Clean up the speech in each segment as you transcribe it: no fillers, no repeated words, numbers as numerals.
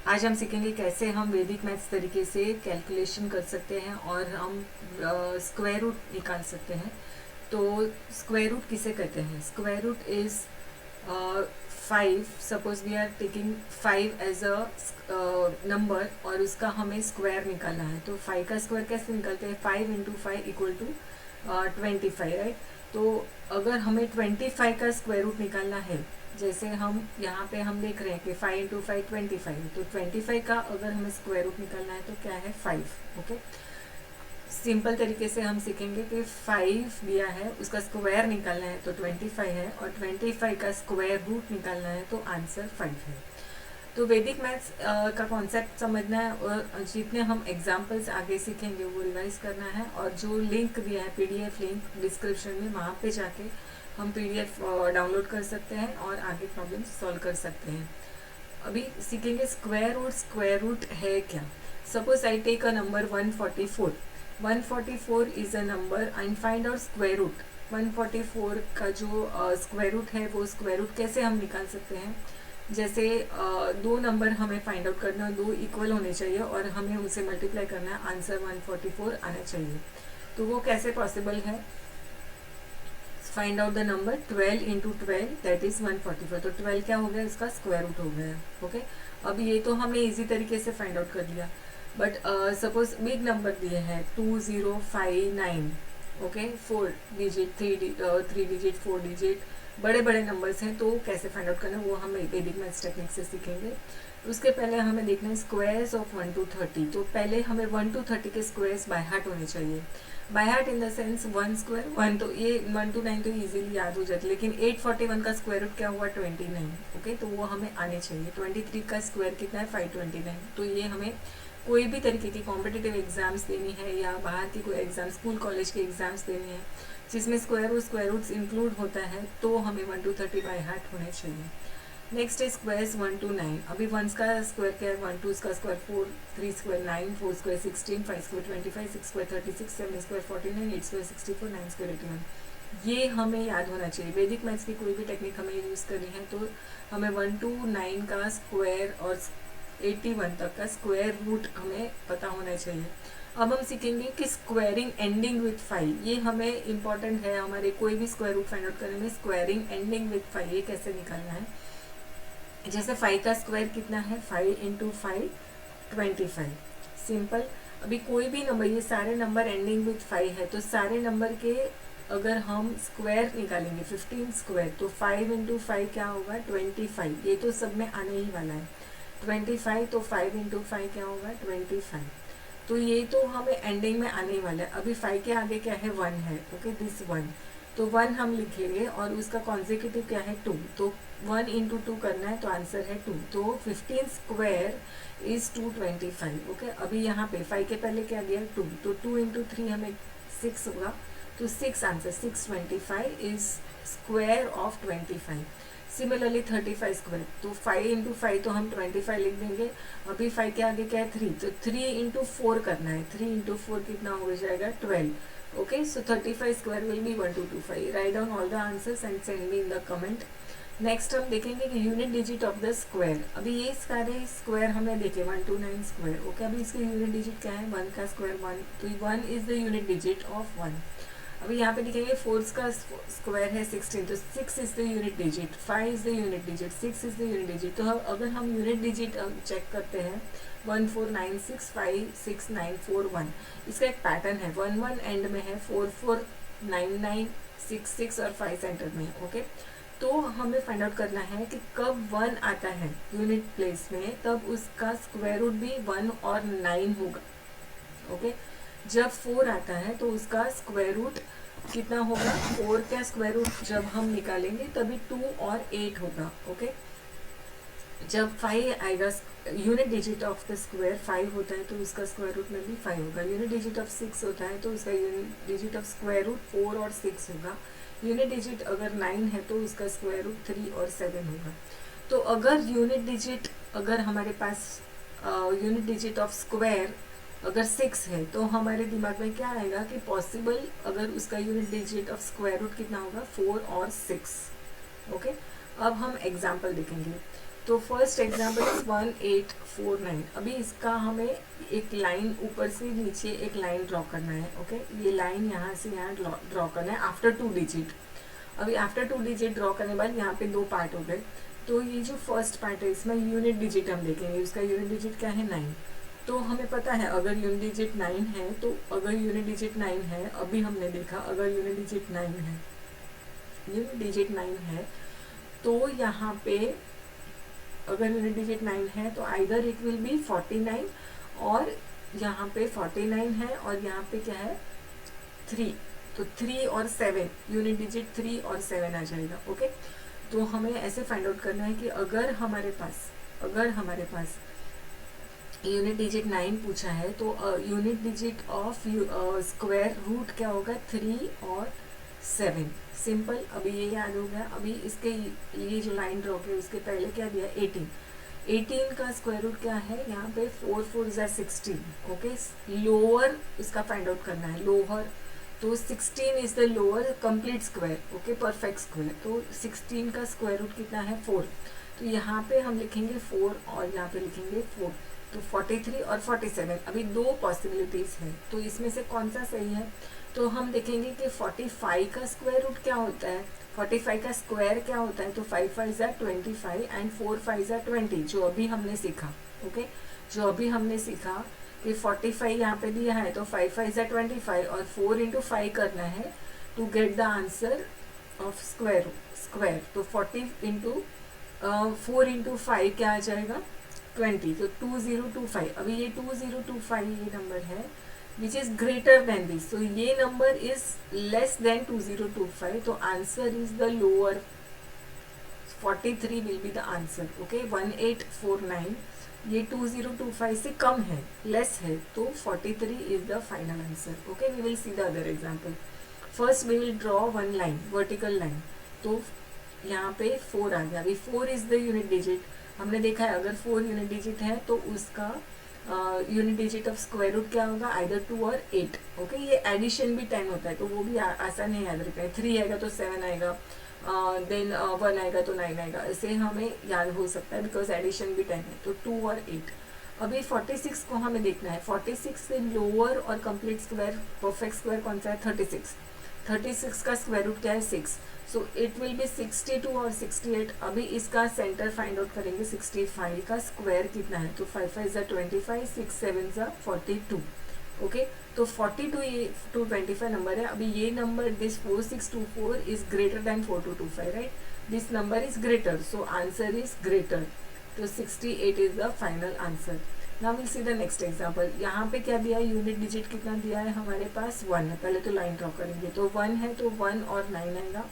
आज हम सीखेंगे कैसे हम वैदिक मैथ्स तरीके से कैलकुलेशन कर सकते हैं और हम स्क्वायर रूट निकाल सकते हैं। तो स्क्वायर रूट किसे कहते हैं? Square root is 5। Suppose we are taking 5 as a number और उसका हमें स्क्वायर निकालना है। तो 5 का स्क्वायर कैसे निकालते हैं? 5 इंटू 5 इक्वल टू 25, राइट। तो अगर हमें 25 का स्क्वायर रूट निकालना है, जैसे हम यहाँ पे हम देख रहे हैं कि 5 इंटू 5 25, तो 25 का अगर हमें स्क्वायर रूट निकालना है तो क्या है? 5। ओके, सिंपल तरीके से हम सीखेंगे कि 5 दिया है, उसका स्क्वायर निकालना है तो 25 है, और 25 का स्क्वायर रूट निकालना है तो आंसर 5 है। तो वैदिक मैथ्स का कॉन्सेप्ट समझना है और जितने हम एग्जाम्पल्स आगे सीखेंगे वो रिवाइज करना है। और जो लिंक दिया है पीडीएफ लिंक डिस्क्रिप्शन में, वहाँ पे जाके हम पीडीएफ डाउनलोड कर सकते हैं और आगे प्रॉब्लम सॉल्व कर सकते हैं। अभी सीखेंगे स्क्वायर रूट। स्क्वायर रूट है क्या? Suppose I take a number 144। 144 is a number and find out square root. 144 का जो स्क्वायर रूट है वो स्क्वायर रूट कैसे हम निकाल सकते हैं? जैसे दो नंबर हमें फाइंड आउट करना है, दो इक्वल होने चाहिए और हमें उसे मल्टीप्लाई करना है, आंसर 144 आना चाहिए। तो वो कैसे पॉसिबल है? Find out the number 12 into 12 that is 144। तो 12 क्या हो गया? इसका स्क्वायर रूट हो गया। ओके, अब ये तो हमने इजी तरीके से फाइंड आउट कर लिया। बट सपोज बिग नंबर दिए हैं 2059। ओके, 4 डिजिट, 3 डिजिट, 4 डिजिट, बड़े बड़े नंबर्स हैं, तो कैसे फाइंड आउट करना है वो हम वैदिक मैथ्स टेक्निक से सीखेंगे। उसके पहले हमें देखना है स्क्वायर्स ऑफ 1 to 30। तो पहले हमें 1 to 30 के स्क्वायर्स बाय हार्ट होने चाहिए। By heart in the sense 1 square 1, तो ये 1 to 9 तो इजीली याद हो जाती है, लेकिन 841 का स्क्वायर रूट क्या हुआ? 29। ओके, तो वो हमें आने चाहिए। 23 का स्क्वायर कितना है? 529। तो ये हमें कोई भी तरीके की कॉम्पिटिटिव एग्जाम्स देनी है या बाहर की कोई एग्जाम, स्कूल कॉलेज के एग्जाम्स देनी है जिसमें स्क्वायर रूट्स इंक्लूड होता है, तो हमें 1 to 30 बाय हार्ट होने चाहिए। नेक्स्ट है स्क्वायर्स 1 to 9। अभी 1 का स्क्वायर क्या है? 1, 2 का square 4, 3 square 9, 4 square 16, 5 square 25, 6 square 36, 7 square 49, 8 square 64, 9 square 81। ये हमें याद होना चाहिए। वैदिक मैथ्स की कोई भी टेक्निक हमें यूज़ करनी है तो हमें 1 to 9 का स्क्वायर और 81 तक का स्क्वायर रूट हमें पता होना चाहिए। अब हम सीखेंगे कि स्क्वायरिंग एंडिंग विथ 5, ये हमें इंपॉर्टेंट है हमारे कोई भी स्क्वायर रूट फाइंड आउट करने में। स्क्वायरिंग एंडिंग विथ 5 ये कैसे निकालना है? जैसे 5 का स्क्वायर कितना है? 5 इंटू 5 25। सिंपल। अभी कोई भी नंबर, ये सारे नंबर एंडिंग विथ 5 है, तो सारे नंबर के अगर हम स्क्वायर निकालेंगे 15 स्क्वायर, तो 5 इंटू 5 क्या होगा? 25। ये तो सब में आने ही वाला है 25, तो 5 इंटू 5 क्या होगा? 25। तो ये तो हमें एंडिंग में आने ही वाला है। अभी 5 के आगे क्या है? 1 है। ओके, दिस 1, तो 1 हम लिखेंगे और उसका कॉन्जिक्यूटिव क्या है? 2। तो 1 इंटू 2 करना है तो आंसर है 2। तो 15 स्क्वायर इज 225। ओके, अभी यहाँ पे 5 के पहले क्या दिया? 2, तो 2 इंटू 3 हमें 6 होगा, तो 6 answer 625 is square of 25। Similarly 35 square, तो 5 इंटू 5 तो हम 25 लिख देंगे। अभी 5 के आगे क्या है? 3, तो 3 इंटू 4 करना है। 3 इंटू 4 कितना हो जाएगा? 12। Okay, so 35 square will be 1225. Write down all the answers and send me in the comment. Next हम देखेंगे कि unit digit of the square. अभी ये सारे स्क्वायर हमें देखे 1 to 9 स्क्वायर। ओके, अभी इसके यूनिट डिजिट क्या है? 1 का स्क्वायर 1, तो 1 is the unit digit of 1। अभी यहाँ पे दिखेंगे 4 का स्क्वायर है 16, तो 6 is the unit digit, 5 is the unit digit, 6 is the unit digit. तो अगर हम यूनिट डिजिट चेक करते हैं 1 4 9 6 5 6 9 4 1, इसका एक पैटर्न है। 1 1 एंड में है, 4 4 9 9 6 6 और 5 सेंटर में। ओके, तो हमें फाइंड आउट करना है कि कब 1 आता है यूनिट प्लेस में, तब उसका स्क्वायर रूट भी 1 और 9 होगा। ओके, जब 4 आता है तो उसका स्क्वायर रूट कितना होगा? 4 का स्क्वायर रूट जब हम निकालेंगे तभी 2 और 8 होगा। ओके, जब 5 आएगा, unit digit of the square 5 होता है तो उसका स्क्वायर रूट में भी 5 होगा। यूनिट डिजिट ऑफ 6 होता है तो उसका unit digit of square root 4 और 6 होगा। यूनिट डिजिट अगर 9 है तो उसका स्क्वायर रूट 3 और 7 होगा। तो अगर यूनिट डिजिट, अगर हमारे पास यूनिट डिजिट ऑफ स्क्वायर अगर 6 है तो हमारे दिमाग में क्या आएगा कि पॉसिबल अगर उसका unit digit of square root कितना होगा? 4 और 6। ओके, अब हम एग्जाम्पल देखेंगे। तो फर्स्ट एग्जाम्पल इज 1849। अभी इसका हमें एक लाइन ऊपर से नीचे एक लाइन ड्रॉ करना है। ओके, ये लाइन यहाँ से यहाँ ड्रॉ करना है आफ्टर 2 डिजिट। अभी आफ्टर 2 डिजिट ड्रॉ करने के बाद यहाँ पे 2 पार्ट हो गए। तो ये जो फर्स्ट पार्ट है इसमें यूनिट डिजिट हम देखेंगे, उसका यूनिट डिजिट क्या है 9। तो हमें पता है अगर यूनिट डिजिट 9 है, तो अगर यूनिट डिजिट 9 है, अभी हमने देखा अगर यूनिट डिजिट 9 है, यूनिट डिजिट 9 है, तो यहाँ पे अगर यूनिट डिजिट 9 है तो आइदर इट विल बी 49, और यहाँ पे 49 है और यहाँ पे क्या है 3, तो 3 और 7, यूनिट डिजिट 3 और 7 आ जाएगा। ओके, तो हमें ऐसे फाइंड आउट करना है कि अगर हमारे पास यूनिट डिजिट 9 पूछा है तो unit digit of square root क्या होगा 3 और 7। सिंपल, अभी ये याद हो गया। अभी इसके ये जो लाइन ड्रॉ की उसके पहले क्या दिया 18 का स्क्वायर रूट क्या है यहाँ पे 4 4 = 16। ओके, लोअर इसका फाइंड आउट करना है, लोअर। तो 16 is the lower complete square. Okay, perfect square. तो 16 का स्क्वायर रूट कितना है 4। तो यहाँ पे हम लिखेंगे 4 और यहाँ पे लिखेंगे 4। तो 43 और 47, अभी 2 पॉसिबिलिटीज है, तो इसमें से कौन सा सही है। तो हम देखेंगे कि 45 का स्क्वायर रूट क्या होता है, 45 का स्क्वायर क्या होता है। तो 5 5 = 25 एंड 4 5 = 20, जो अभी हमने सीखा। ओके, जो अभी हमने सीखा कि 45 यहाँ पे दिया है तो 5 5 = 25 और 4 × 5 करना है to get the answer of square. तो 40 × 4 × 5 क्या आ जाएगा 20। तो 2025, अभी ये 2025 ये नंबर है which is greater than this. तो ये नंबर इज लेस देन 2025, तो answer is the lower 43 will be the answer. Okay, 1849 ये 2025 से कम है, लेस है, तो 43 is the final answer. Okay, we will see the other example. First we will draw one line, vertical line. तो यहाँ पे 4 आ गया। अभी 4 इज द यूनिट डिजिट। हमने देखा है अगर 4 यूनिट डिजिट है तो उसका unit digit of square root क्या होगा, आइदर 2 और 8। ओके, ये एडिशन भी 10 होता है, तो वो भी आसान है याद रखना है। 3 आएगा तो 7 आएगा, देन 1 आएगा तो 9 आएगा, ऐसे हमें याद हो सकता है बिकॉज एडिशन भी 10 है। तो 2 और 8। अभी 46 को हमें देखना है। 46 से लोअर और कंप्लीट स्क्वायर, परफेक्ट स्क्वायर कौन सा है 36। 36 का स्क्वायर रूट क्या है 6, सो इट विल बी 62 और 68। अभी इसका सेंटर फाइंड आउट करेंगे। 65 का स्क्वायर कितना है, तो 5 5 = 25, 6 7 = 42। ओके, तो 42 ये 225 नंबर है। अभी ये number this 4624 is greater than 4225, right. This number is greater, so answer is greater. तो 68 is the final answer. Now will see the next example. यहाँ पे क्या दिया है, यूनिट डिजिट कितना दिया है हमारे पास 1 है। पहले तो लाइन ड्रॉ करेंगे, तो 1 है तो 1 और 9 आएगा,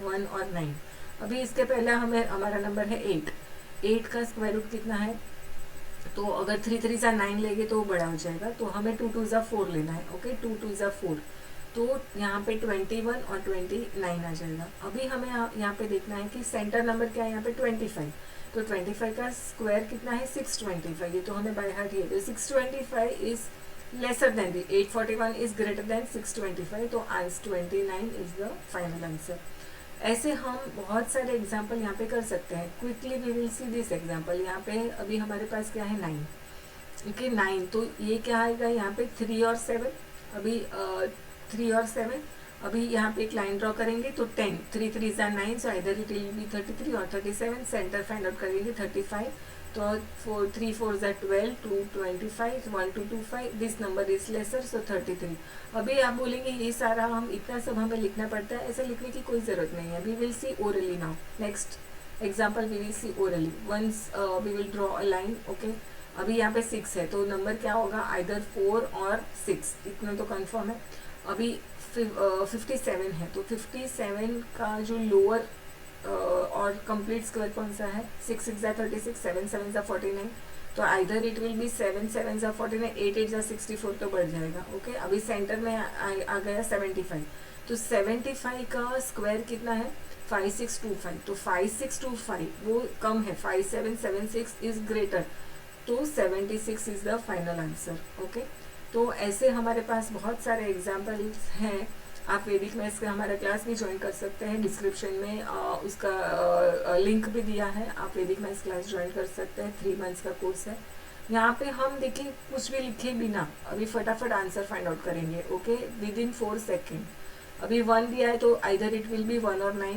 1 और 9। अभी इसके पहले हमारा नंबर है 8। 8 का स्क्वायर रूट कितना है, तो अगर 3 3 सा 9 लेंगे तो बड़ा हो जाएगा, तो हमें 2 2 सा 4 लेना है। ओके, 2 2 सा 4, तो यहाँ पे 21 और 29 आ जाएगा। अभी हमें यहाँ पे देखना है कि सेंटर नंबर क्या है यहाँ पे 25। तो 25 का स्क्वायर कितना है 625, ये तो हमें बाय हार्ट ही है। तो 625 is lesser than the 841 is greater than 625, तो answer 29 is the final answer. ऐसे हम बहुत सारे एग्जाम्पल यहाँ पे कर सकते हैं। Quickly we will see this example. यहाँ पे अभी हमारे पास क्या है 9। ओके, 9, तो ये क्या आएगा यहाँ पे 3 और 7। अभी 3 और 7, अभी यहाँ पे एक लाइन ड्रॉ करेंगे तो 10, 3 3 = 9, so either it will be 33 और 37। सेंटर फाइंड आउट करेंगे 35, तो 3 4 = 12, 2 25, 1 2 25, दिस नंबर इज लेसर, सो 33। अभी आप बोलेंगे ये सारा हम इतना सब हमें लिखना पड़ता है, ऐसे लिखने की कोई ज़रूरत नहीं है। We will see orally now. Next example we will see orally. Once we will draw a line. Okay, अभी यहाँ पे 6 है, तो नंबर क्या होगा, आइदर 4 और 6, इतना तो कन्फर्म है। अभी 57 है, तो 57 का जो लोअर और कंप्लीट स्क्वायर कौन सा है, 6 6 = 36, 7 7 = 49, तो आइदर इट विल बी 7 7 = 49, 8 8 = 64, तो बढ़ जाएगा। ओके, अभी सेंटर में आ गया 75, तो 75 का स्क्वायर कितना है 5625, तो 5625 वो कम है, 5776 इज ग्रेटर, तो 76 is the final answer. Okay, तो ऐसे हमारे पास बहुत सारे एग्जाम्पल्स हैं आप वैदिक मैथ्स का हमारा क्लास भी ज्वाइन कर सकते हैं, डिस्क्रिप्शन में उसका लिंक भी दिया है, आप वैदिक मैथ्स क्लास ज्वाइन कर सकते हैं, 3 मंथ्स का कोर्स है। यहाँ पे हम देखिए कुछ भी लिखे बिना अभी फटाफट आंसर फाइंड आउट करेंगे, ओके, विद इन 4 सेकेंड। अभी 1 दिया है तो आइदर इट विल बी 1 और 9,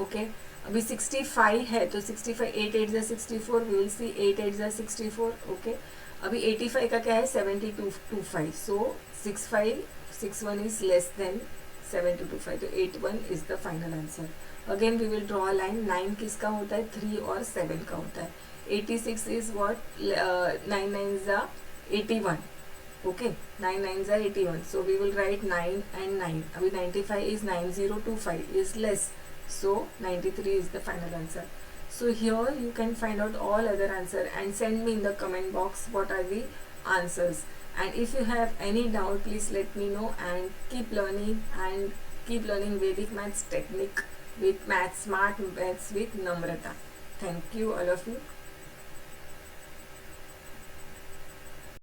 ओके। अभी 65 है तो 65, 8 8 जा 64, वी विल सी 8 8 जा 64, ओके। अभी 85 का क्या है 7225, सो 65 61 is less than 7225, तो 81 is the final answer. Again we will draw a line. 9 किसका होता है 3 और 7 का होता है. 86 is what 9 9s are 81. Okay, 9 9s are 81. So we will write 9 and 9. अभी 95 is 9025 is less. So 93 is the final answer. So here you can find out all other answer and send me in the comment box what are the answers. And if you have any doubt, please let me know, and keep learning Vedic maths technique with maths, smart maths with Namrata. Thank you all of you.